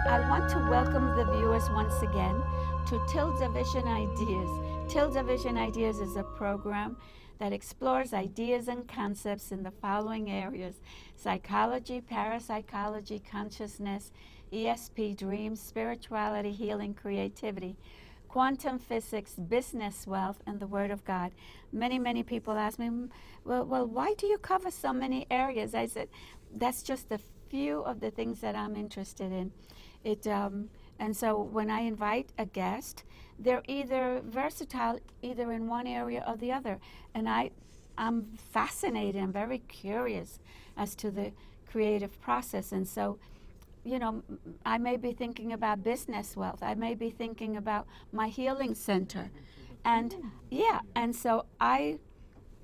I want to welcome the viewers once again to Tilda Vision Ideas. Tilda Vision Ideas is a program that explores ideas and concepts in the following areas: psychology, parapsychology, consciousness, ESP, dreams, spirituality, healing, creativity, quantum physics, business, wealth, and the Word of God. Many people ask me, well, why do you cover so many areas? I said, that's just a few of the things that I'm interested in. And so when I invite a guest, they're either versatile, either in one area or the other. And I'm fascinated and very curious as to the creative process. And so, I may be thinking about business wealth. I may be thinking about my healing center. And and so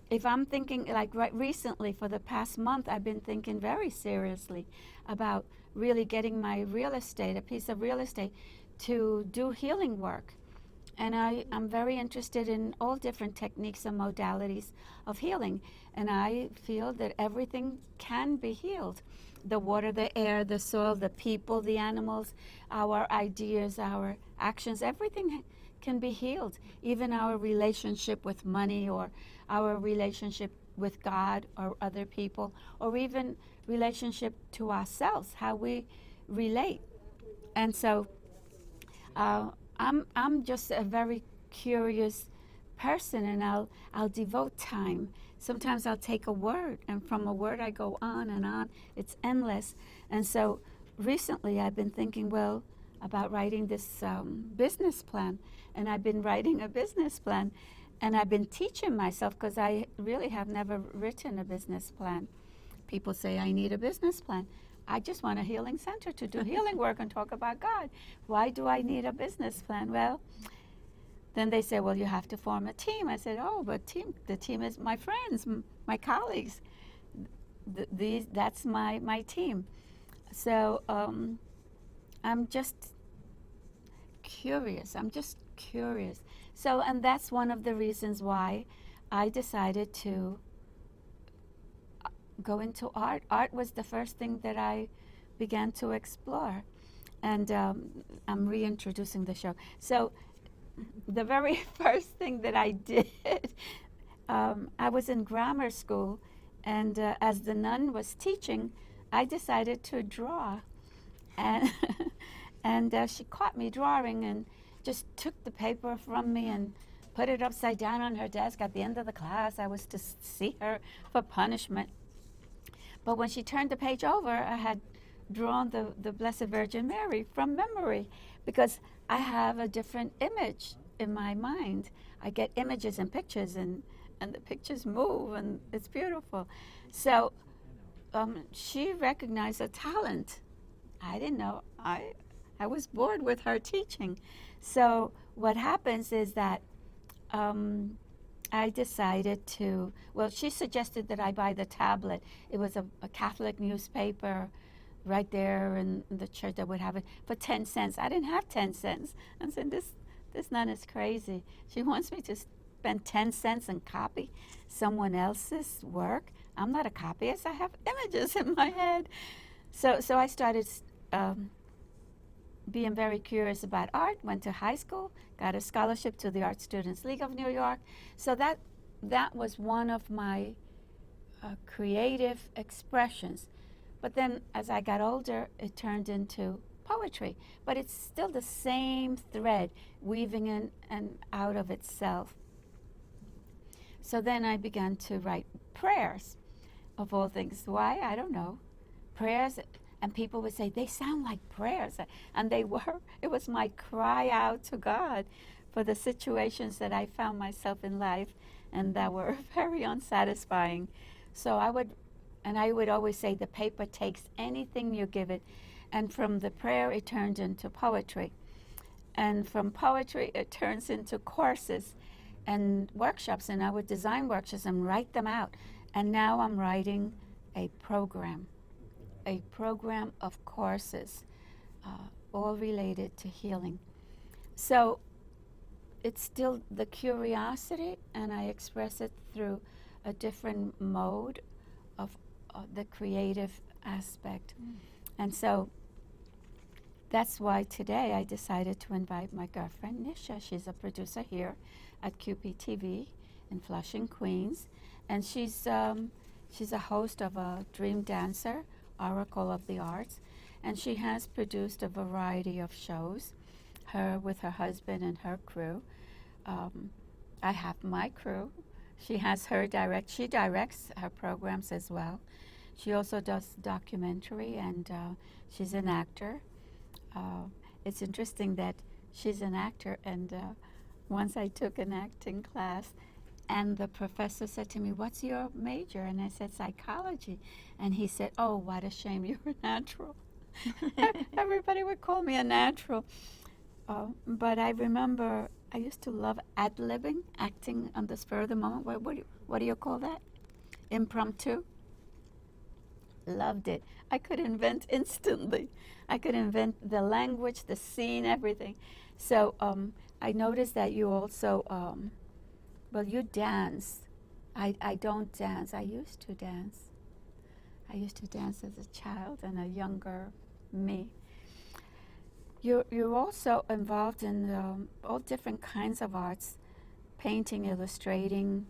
if I'm thinking, like right recently for the past month, I've been thinking very seriously about really getting my real estate, a piece of real estate, to do healing work. And I'm very interested in all different techniques and modalities of healing. And I feel that everything can be healed. The water, the air, the soil, the people, the animals, our ideas, our actions, everything can be healed. Even our relationship with money, or our relationship with God or other people, or even relationship to ourselves, how we relate. And so I'm just a very curious person, and I'll devote time. Sometimes I'll take a word, and from a word I go on and on. It's endless. And so recently I've been thinking, well, about writing this business plan. And I've been writing a business plan, and I've been teaching myself, because I really have never written a business plan. People say, I need a business plan. I just want a healing center to do healing work and talk about God. Why do I need a business plan? Well, then they say, well, you have to form a team. I said, oh, but the team is my friends, my colleagues. That's my team. So I'm just curious. So, and that's one of the reasons why I decided to go into art. Art was the first thing that I began to explore. And I'm reintroducing the show. So the very first thing that I did, I was in grammar school, and as the nun was teaching, I decided to draw. And, and she caught me drawing and just took the paper from me and put it upside down on her desk. At the end of the class, I was to see her for punishment. But when she turned the page over, I had drawn the Blessed Virgin Mary from memory, because I have a different image in my mind. I get images and pictures, and the pictures move, and it's beautiful. So she recognized a talent. I didn't know. I was bored with her teaching. So what happens is that I decided to, well, she suggested that I buy the tablet. It was a Catholic newspaper right there in the church that would have it for 10 cents. I didn't have 10 cents. I said, this nun is crazy. She wants me to spend 10 cents and copy someone else's work. I'm not a copyist. I have images in my head. So I started being very curious about art, went to high school, got a scholarship to the Art Students League of New York. So that was one of my creative expressions. But then as I got older, it turned into poetry. But it's still the same thread weaving in and out of itself. So then I began to write prayers, of all things. Why? I don't know. Prayers. And people would say, they sound like prayers. And they were. It was my cry out to God for the situations that I found myself in life and that were very unsatisfying. So I would always say, the paper takes anything you give it. And from the prayer, it turned into poetry. And from poetry, it turns into courses and workshops. And I would design workshops and write them out. And now I'm writing a program of courses, all related to healing. So it's still the curiosity, and I express it through a different mode of the creative aspect. And so that's why today I decided to invite my girlfriend Nisha. She's a producer here at QPTV in Flushing, Queens, and she's a host of a Dream Dancer, Oracle of the Arts, and she has produced a variety of shows. Her with her husband and her crew. I have my crew. She has her direct. She directs her programs as well. She also does documentary, and she's an actor. It's interesting that she's an actor, and once I took an acting class, and the professor said to me, "What's your major?" And I said, "Psychology." And he said, "Oh, what a shame, you're a natural." Everybody would call me a natural. But I remember I used to love ad-libbing, acting on the spur of the moment. What do you call that? Impromptu? Loved it. I could invent instantly. I could invent the language, the scene, everything. So I noticed that you also, well, you dance. I don't dance. I used to dance. I used to dance as a child and a younger me. You're also involved in all different kinds of arts, painting, illustrating,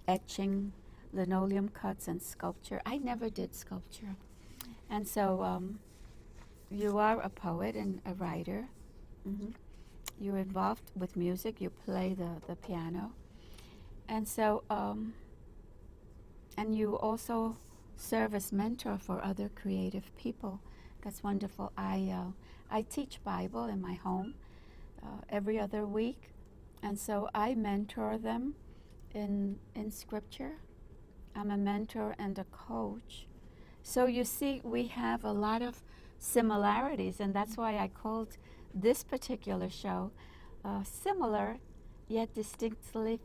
etching, linoleum cuts, and sculpture. I never did sculpture. And so you are a poet and a writer. Mm-hmm. You're involved with music. You play the piano. And so, and you also serve as mentor for other creative people. That's wonderful. I teach Bible in my home every other week, and so I mentor them in Scripture. I'm a mentor and a coach. So you see, we have a lot of similarities, and that's why I called this particular show similar, yet distinctly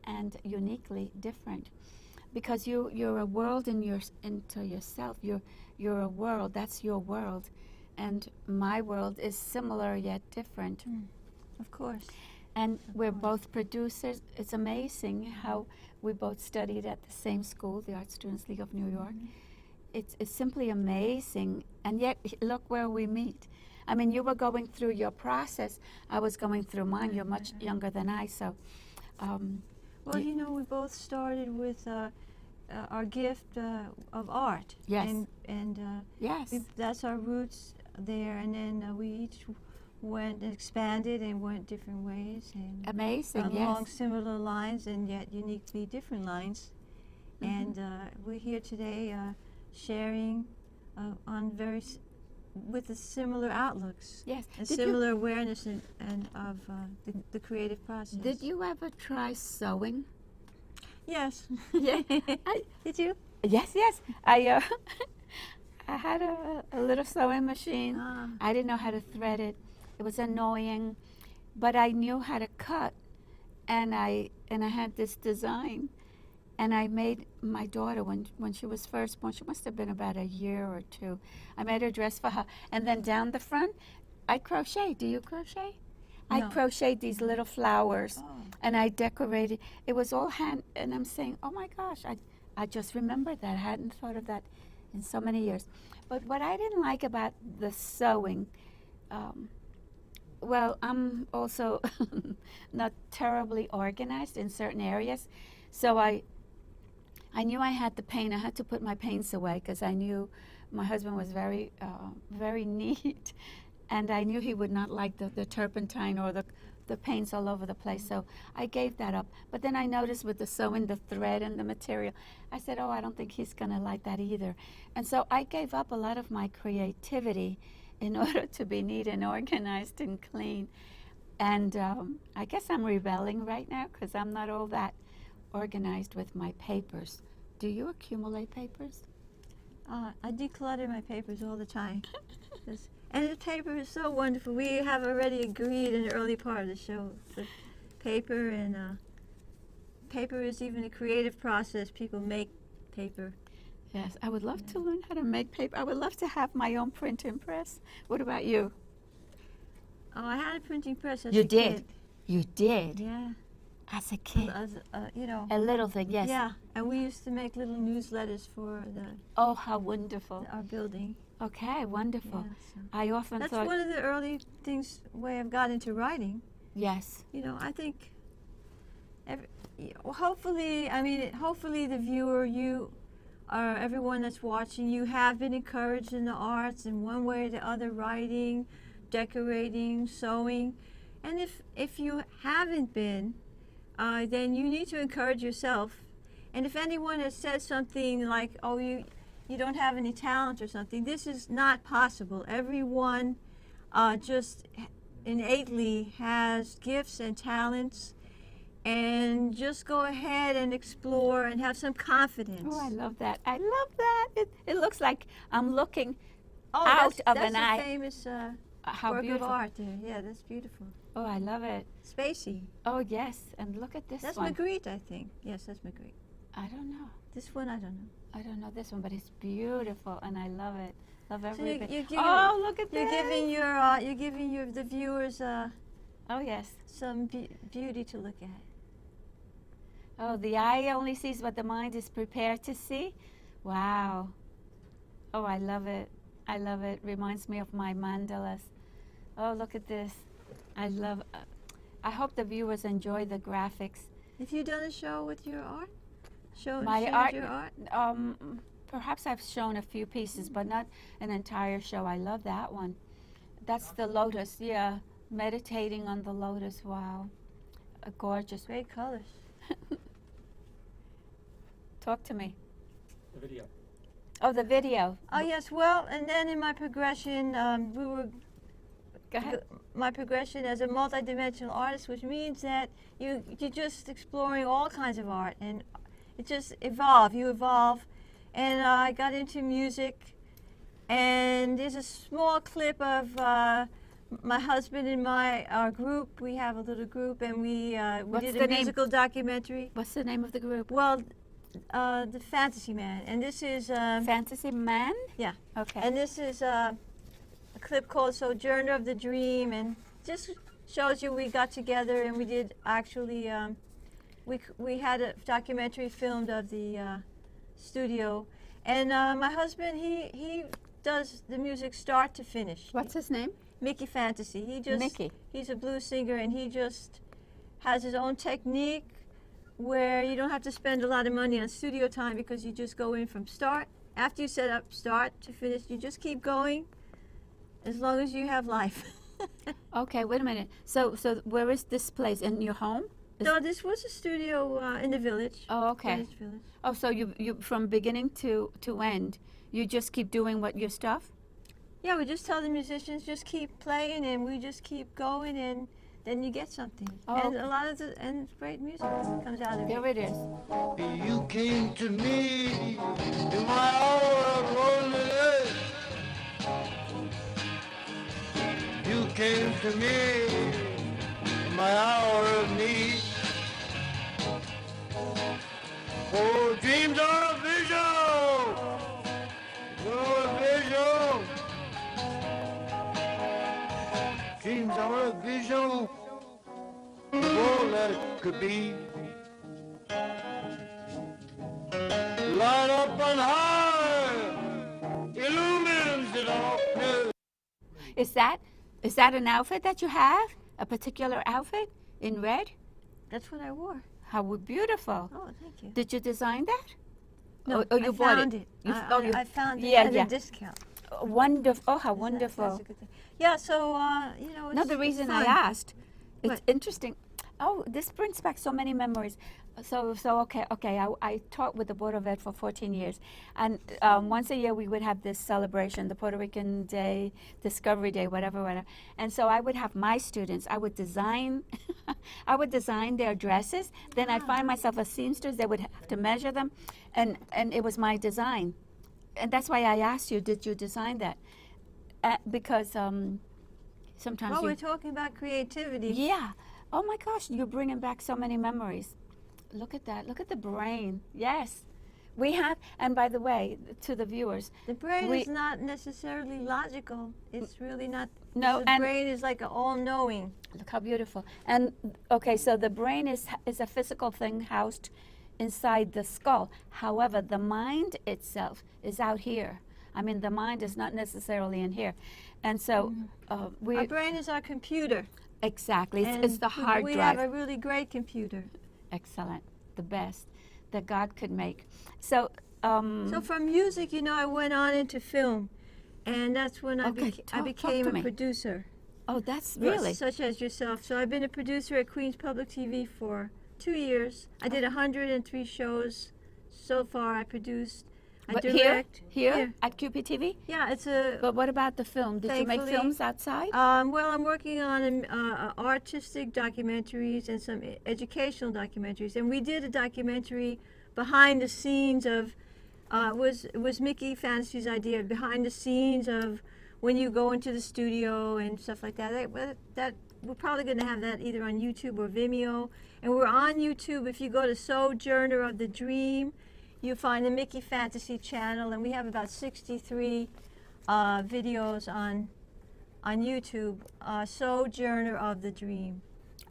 and uniquely different. Because you're a world into yourself. You're a world. That's your world, and my world is similar yet different. Of course. And we're both producers. It's amazing how we both studied at the same school, the Art Students League of New York. It's simply amazing, and yet look where we meet. I mean, you were going through your process. I was going through mine. You're much younger than I, so. Well, you know, we both started with our gift of art. Yes. And Yes. that's our roots there, and then we each went and expanded and went different ways and Amazing. along Yes. similar lines and yet uniquely different lines. And we're here today sharing on with the similar outlooks. Yes. And Did similar awareness and of the creative process. Did you ever try sewing? Yes. Yeah. Did you? Yes. I had a little sewing machine. I didn't know how to thread it. It was annoying, but I knew how to cut, and I had this design, and I made my daughter when she was first born. She must have been about a year or two. I made a dress for her, and then down the front, I crochet. Do you crochet? No. I crocheted these little flowers, and I decorated. It was all hand, and I'm saying, oh my gosh, I just remembered that. I hadn't thought of that in so many years. But what I didn't like about the sewing, well, I'm also not terribly organized in certain areas, so I knew I had the paint. I had to put my paints away because I knew my husband was very neat, and I knew he would not like the turpentine or the paints all over the place. So I gave that up. But then I noticed with the sewing, the thread and the material, I said, oh, I don't think he's going to like that either. And so I gave up a lot of my creativity in order to be neat and organized and clean. And I guess I'm rebelling right now because I'm not all that organized with my papers. Do you accumulate papers? I declutter my papers all the time. And the paper is so wonderful. We have already agreed in the early part of the show. The paper and paper is even a creative process. People make paper. Yes, I would love to learn how to make paper. I would love to have my own printing press. What about you? Oh, I had a printing press as You a did? kid. You did? Yeah. As a kid? You know. A little thing, yes. Yeah, and we used to make little newsletters for Oh, how wonderful. our building. Okay, wonderful. Yeah, so. I often That's thought, one of the early things way I've got into writing. yes. You know, I think hopefully, hopefully the viewer, you, or everyone that's watching, you have been encouraged in the arts in one way or the other, writing, decorating, sewing. And if you haven't been, then you need to encourage yourself. And if anyone has said something like, oh, you don't have any talent or something, this is not possible. Everyone just innately has gifts and talents, and just go ahead and explore and have some confidence. Oh, I love that. I love that. It looks like I'm looking Oh, out of that's an a eye. famous How work beautiful. of art there. Yeah, that's beautiful. Oh, I love it. Spacey. Oh, yes. And look at this That's one. Magritte, I think. Yes, that's Magritte. I don't know. This one, I don't know. I don't know this one, but it's beautiful, and I love it. Love So every bit. you're Oh, look at You're this. giving your the viewers Oh, yes. some beauty to look at. Oh, the eye only sees what the mind is prepared to see. Wow. Oh, I love it. I love it. Reminds me of my mandalas. Oh, look at this. I love. I hope the viewers enjoy the graphics. Have you done a show with your art? My shared art. your art? Perhaps I've shown a few pieces, but not an entire show. I love that one. That's the lotus. Yeah, meditating on the lotus. Wow, gorgeous. Great colors. Talk to me. The video. Oh, the video. Oh yes, well, and then in my progression, Go ahead. my progression as a multidimensional artist, which means that you're just exploring all kinds of art, and it just you evolve. And I got into music, and there's a small clip of my husband and our group. We have a little group, and we What's did the a name? musical documentary. What's the name of the group? Well, the Fantasy Man, and this is Fantasy Man? yeah. Okay. And this is a clip called Sojourner of the Dream, and just shows you we got together and we did actually, we had a documentary filmed of the studio. And my husband, he does the music start to finish. What's his name? Mickey Fantasy. Mickey. He's a blues singer, and he just has his own technique where you don't have to spend a lot of money on studio time, because you just go in from start. After you set up start to finish, you just keep going as long as you have life. Okay, wait a minute. So where is this place? In your home? No, this was a studio in the village. Oh, okay. Greenwich Village. Oh, so you from beginning to end, you just keep doing what your stuff? Yeah, we just tell the musicians just keep playing, and we just keep going, and then you get something. Oh, And okay. a lot of and great music comes out of it. There it is. You came to me in my hour of loneliness. You came to me in my hour of need. Oh, dreams are a vision. You're a vision. Dreams are a vision. All that it could be. Light up on high, illumines it all. Is that an outfit that you have? A particular outfit in red? That's what I wore. How beautiful. Oh, thank you. Did you design that? No, Oh, you I bought found it. it. You I found it yeah, at yeah. a discount. Wonderful. Oh, how That's wonderful. a good thing. Yeah, so you know. No, It's, the reason it's I fun. asked, it's What? interesting. Oh, this brings back so many memories. So okay. I taught with the Board of Ed for 14 years, and once a year we would have this celebration, the Puerto Rican Day, Discovery Day, whatever. And so I would have my students. I would design, I would design their dresses. Then I'd find myself a seamstress. They would have to measure them, and it was my design, and that's why I asked you, did you design that? Because sometimes Well, you. we're talking about creativity. Yeah. Oh my gosh, you're bringing back so many memories. Look at that. Look at the brain. Yes. We have, and by the way, to the viewers, The brain We- is not necessarily logical. It's really not. No, the and- brain is like an all-knowing. look how beautiful. And okay, so the brain is a physical thing housed inside the skull. However, the mind itself is out here. I mean, the mind is not necessarily in here. And so Our brain is our computer. exactly, And it's the hard we drive. have a really great computer. Excellent, the best that God could make. So, So from music, you know, I went on into film, and that's when I Okay, I talk became to a me. producer. oh, that's really, Such as yourself. So I've been a producer at Queens Public TV for 2 years. I did 103 shows so far. I produced. I but direct. here at QPTV? Yeah, it's a. But what about the film? Did you make Thankfully, films outside? Well, I'm working on artistic documentaries and some educational documentaries. And we did a documentary behind the scenes of. It was Mickey Fantasy's idea, behind the scenes of when you go into the studio and stuff like that. That we're probably going to have that either on YouTube or Vimeo. And we're on YouTube. If you go to Sojourner of the Dream, you find the Mickey Fantasy channel, and we have about 63 videos on YouTube. Sojourner of the Dream.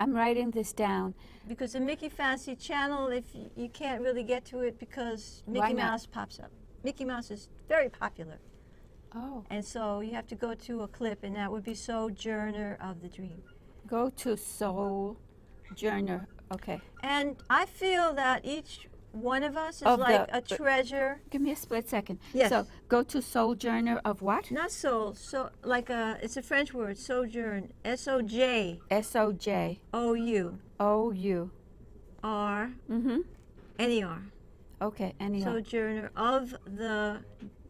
I'm writing this down. Because the Mickey Fantasy channel, if you can't really get to it because Why Mickey not? Mouse pops up. Mickey Mouse is very popular. Oh, And so you have to go to a clip, and that would be Sojourner of the Dream. go to Sojourner. Okay. And I feel that each one of us is Of like the- a treasure. Give me a split second. Yes. So go to Sojourner of what? Not soul, so like it's a French word, sojourn, S-O-J-O-U-R, S-O-J-O-U. Mm-hmm. N-E-R. Okay, anyway. Sojourner of the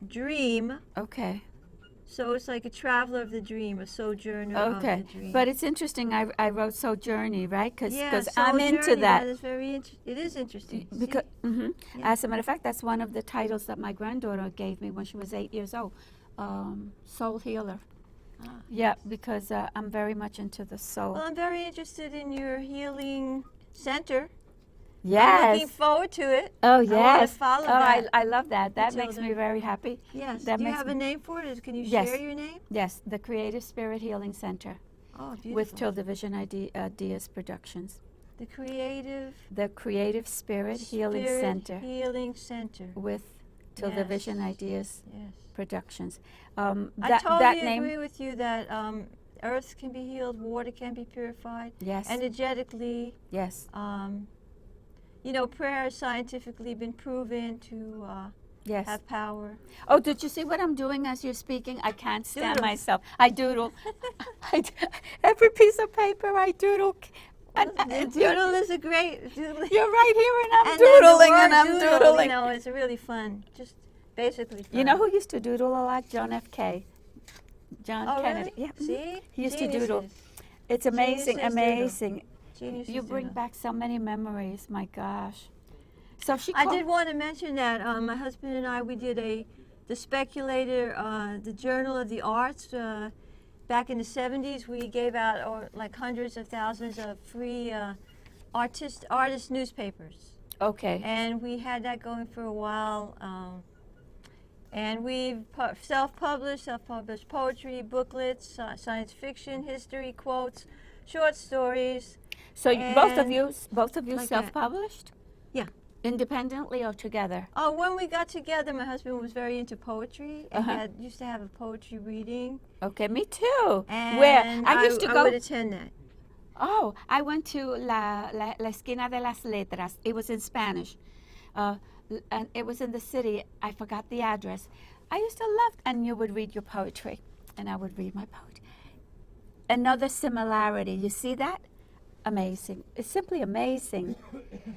Dream. Okay. So it's like a traveler of the dream, a sojourner of Okay. the dream. But it's interesting. I wrote Sojourney, right? Because yeah, I'm into sojourning, that. is very it is interesting. Because, Yeah. As a matter of fact, that's one of the titles that my granddaughter gave me when she was 8 years old. Soul healer. Ah, Yeah, because I'm very much into the soul. Well, I'm very interested in your healing center. I'm Yes. looking forward to it. Oh, I wanna yes. follow Oh, that. I love that. That makes Matilda. me very happy. Yes. That Do you makes have a name for it? Can you Yes. share your name? Yes, the Creative Spirit Healing Center Oh, beautiful. with Television Ideas Productions. The Creative The Creative Spirit Healing Spirit Center Healing Center. with Television Yes. Ideas Yes. Productions. I That totally name, agree with you that earth can be healed, water can be purified, yes, energetically. yes, You know, prayer has scientifically been proven to yes. have power. Oh, did you see what I'm doing as you're speaking? I can't stand Doodle. myself. I doodle. Every piece of paper I doodle. Doodle is a great doodle. You're right here, and I'm And then the doodling, word and I'm doodle, doodling. You know, it's really fun. Just basically fun. You know who used to doodle a lot? John F. K. John Oh, Kennedy. really? Yeah. See? He used to doodle. Geniuses. It's amazing, Geniuses doodle. amazing. Geniuses You bring doodle. back so many memories. My gosh. So she. I called- did want to mention that my husband and I, we did the Speculator, the Journal of the Arts. Back in the 70s, we gave out like hundreds of thousands of free artist newspapers. Okay. And we had that going for a while. And we've self-published poetry, booklets, science fiction, history, quotes, short stories. So both of and you like that. self-published? Yeah. Independently or together? Oh, when we got together, my husband was very into poetry and Uh-huh. used to have a poetry reading. Okay, me too. And Where I used to I go. would attend that. Oh, I went to la esquina de las letras. It was in Spanish, and it was in the city. I forgot the address. I used to love, and you would read your poetry, and I would read my poetry. Another similarity. You see that? Amazing. It's simply amazing.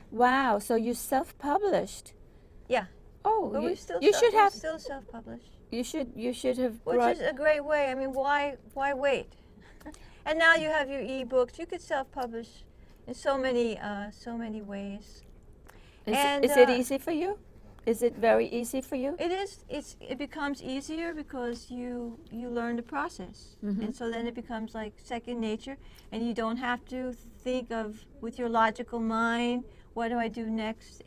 Wow. So you self-published. Yeah. Oh, But we still you should we have. still self-published, You should have which brought. is a great way. I mean, why wait? And now you have your e-books. You could self-publish in so many ways. Is it easy for you? Is it very easy for you? It is. It becomes easier because you learn the process, Mhm. and so then it becomes like second nature, and you don't have to think of with your logical mind, what do I do next?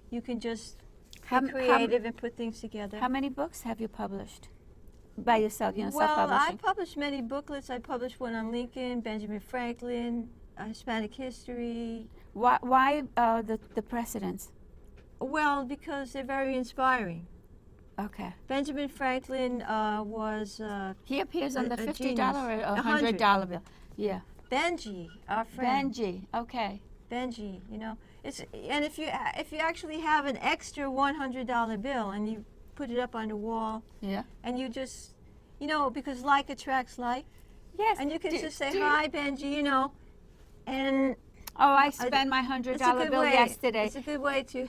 You can just How- be how- creative and put things together. How many books have you published by yourself? You know, Well, I self-publishing. published many booklets. I published one on Lincoln, Benjamin Franklin, Hispanic history. Why the presidents? Well, because they're very inspiring. Okay. Benjamin Franklin was He appears on A- the a $50 genius. or A $100 bill. Yeah. Benji, our friend. Benji. Okay. Benji, it's and if you actually have an extra $100 bill and you put it up on the wall Yeah. and you just, because like attracts like, Yes. and you can just say do- hi, Benji, and Oh, I spent my it's a $100 good bill way. yesterday. It's a good way to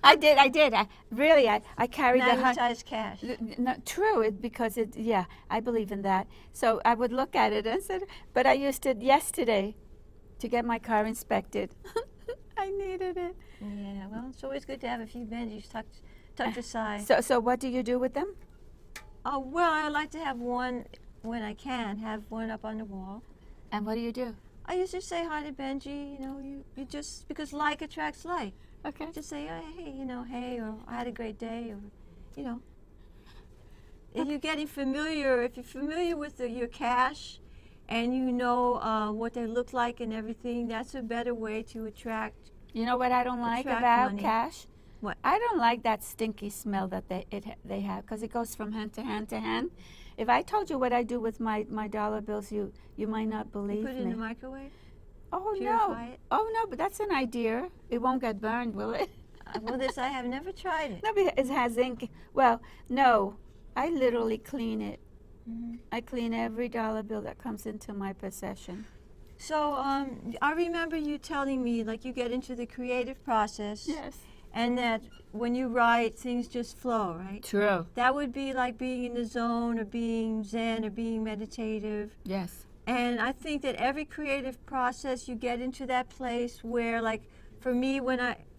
I did. I carried the magnetize cash. True, because I believe in that. So I would look at it and said, but I used it yesterday to get my car inspected. I needed it. Yeah, well, it's always good to have a few Benjis tucked aside. So what do you do with them? Oh, well, I like to have one when I can, have one up on the wall. And what do you do? I used to say hi to Benji, you just, because like attracts like. Okay. Just say, oh, hey, hey, or I had a great day, or, If you're getting familiar, if you're familiar with your cash and you know what they look like and everything, that's a better way to attract. You know what I don't like Attract about money. cash? What? I don't like that stinky smell that they have, because it goes from hand to hand to hand. If I told you what I do with my dollar bills, you might not You believe put it in me. the microwave? Oh Purify no! it? Oh no! But that's an idea. It won't get burned, will it? Well, I have never tried it. No, but it has ink. Well, no. I literally clean it. Mhm. I clean every dollar bill that comes into my possession. So I remember you telling me, like, you get into the creative process, Yes. and that when you write, things just flow, right? True. That would be like being in the zone, or being zen, or being meditative. Yes. And I think that every creative process, you get into that place where, like, for me,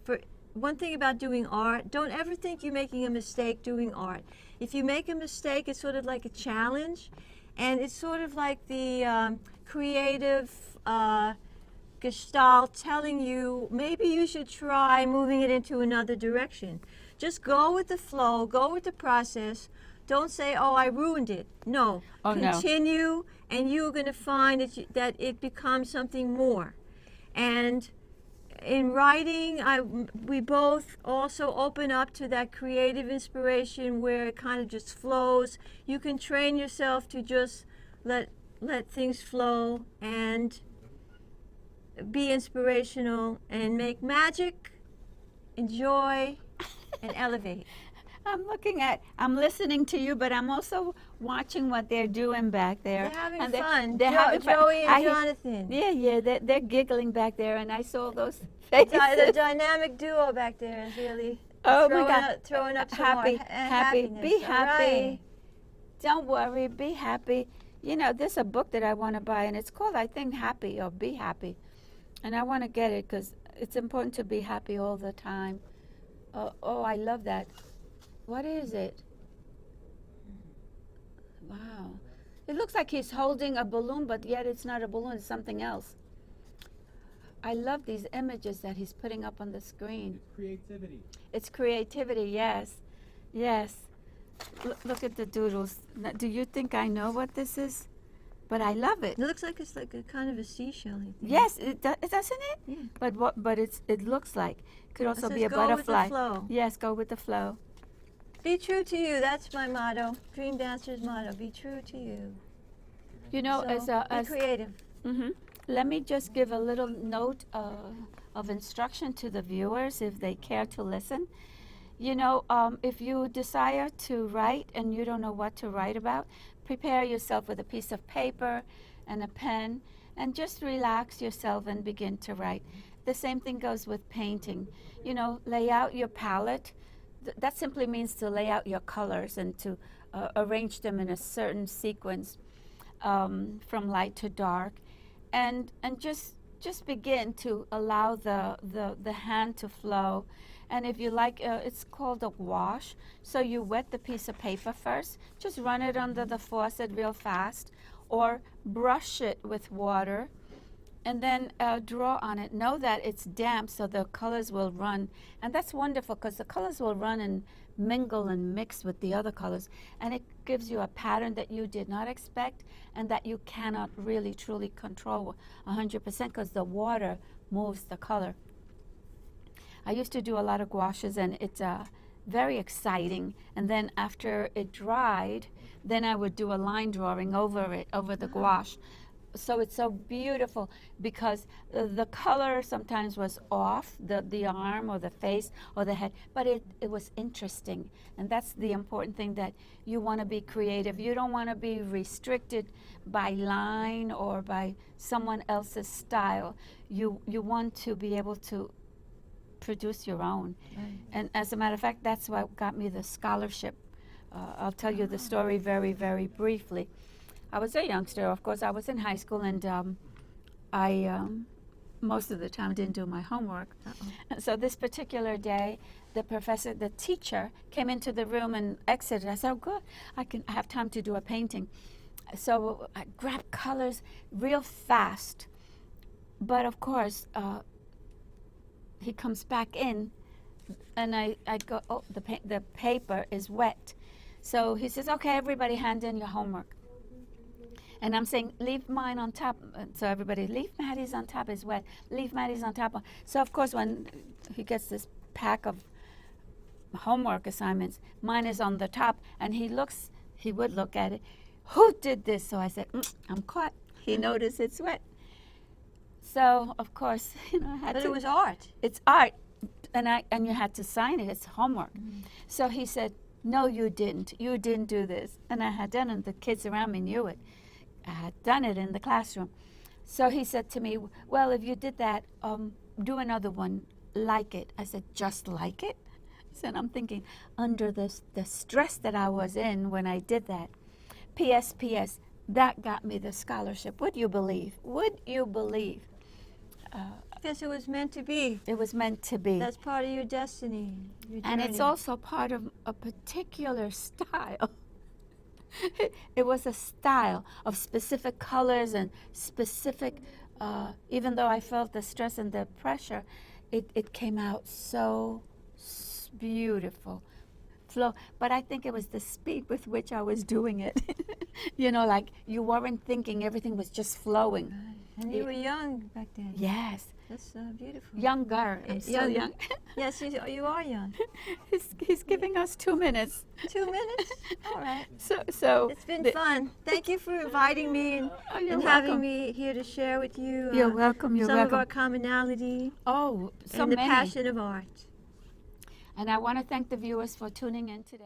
for one thing about doing art, don't ever think you're making a mistake doing art. If you make a mistake, it's sort of like a challenge, and it's sort of like the creative gestalt telling you maybe you should try moving it into another direction. Just go with the flow, go with the process. Don't say, oh, I ruined it. No. Oh, no. Continue, and you're going to find that it becomes something more. And in writing, we both also open up to that creative inspiration where it kind of just flows. You can train yourself to just let things flow and be inspirational and make magic, enjoy, and elevate. I'm listening to you, but I'm also watching what they're doing back there. They're having And fun. They're having fun. Joey and I- Jonathan. Yeah, they're giggling back there, and I saw those faces. The dynamic duo back there is really Oh my throwing God! throwing up some Happy, more happy, happiness. be All happy. right. Don't worry, be happy. There's a book that I want to buy, and it's called, I think, Happy or Be Happy, and I want to get it because it's important to be happy all the time. Oh, I love that. What is it? Wow. It looks like he's holding a balloon, but yet it's not a balloon, it's something else. I love these images that he's putting up on the screen. Creativity. It's creativity, yes. Yes. Look at the doodles. Now, do you think I know what this is? But I love it. It looks like it's like a kind of a seashell. Yes, doesn't it? Yeah. But it looks like. Could also It be says a go butterfly. with the flow. Yes, go with the flow. Be true to you. That's my motto. Dream Dancer's motto. Be true to you. You know, So, be creative. Mhm. Let me just give a little note of instruction to the viewers if they care to listen. If you desire to write and you don't know what to write about, prepare yourself with a piece of paper and a pen and just relax yourself and begin to write. The same thing goes with painting. Lay out your palette. That simply means to lay out your colors and to arrange them in a certain sequence from light to dark. And just begin to allow the hand to flow. And if you like, it's called a wash. So you wet the piece of paper first. Just run it under the faucet real fast, or brush it with water, and then draw on it. Know that it's damp, so the colors will run. And that's wonderful because the colors will run and mingle and mix with the other colors. And it gives you a pattern that you did not expect and that you cannot really truly control 100% because the water moves the color. I used to do a lot of gouaches, and very exciting. And then after it dried, then I would do a line drawing over it, over the gouache. So it's so beautiful because the color sometimes was off, the arm or the face or the head, but it was interesting. And that's the important thing, that you want to be creative. You don't want to be restricted by line or by someone else's style. You want to be able to produce your own. Right. And as a matter of fact, that's what got me the scholarship. I'll tell you the story very, very briefly. I was a youngster, of course. I was in high school, and I most of the time didn't do my homework. And so this particular day, the teacher came into the room and exited. I said, "Oh, good, I have time to do a painting." So I grabbed colors real fast, but of course, he comes back in, and I go, "Oh, the paper is wet." So he says, "Okay, everybody, hand in your homework." And I'm saying, "Leave mine on top." So everybody, "Leave Maddie's on top, is wet. Leave Maddie's on top." So of course, when he gets this pack of homework assignments, mine is on the top, and he would look at it. "Who did this?" So I said, "I'm caught." He noticed it's wet. So of course, I had But to. it was art. It's art, and you had to sign it. It's homework. So he said, "No, you didn't. You didn't do this." And I had done it. The kids around me knew it. I had done it in the classroom. So he said to me, "Well, if you did that, do another one like it." I said, "Just like it?" So I'm thinking, under the stress that I was in when I did that. P.S. That got me the scholarship. Would you believe? Would you believe? Because it was meant to be. It was meant to be. That's part of your destiny. Your And it's journey. also part of a particular style. It was a style of specific colors and specific, even though I felt the stress and the pressure, it came out so beautiful. Flow. But I think it was the speed with which I was doing it. Like you weren't thinking, everything was just flowing. Right. And you were young back then. Yes. That's beautiful. Younger. I'm still young. Yes, you are young. He's giving us 2 minutes. 2 minutes? All right. So It's been fun. Thank you for inviting me and You're having welcome. me here to share with you You're welcome. You're some welcome. of our commonality Oh, so and the many. passion of art. And I want to thank the viewers for tuning in today.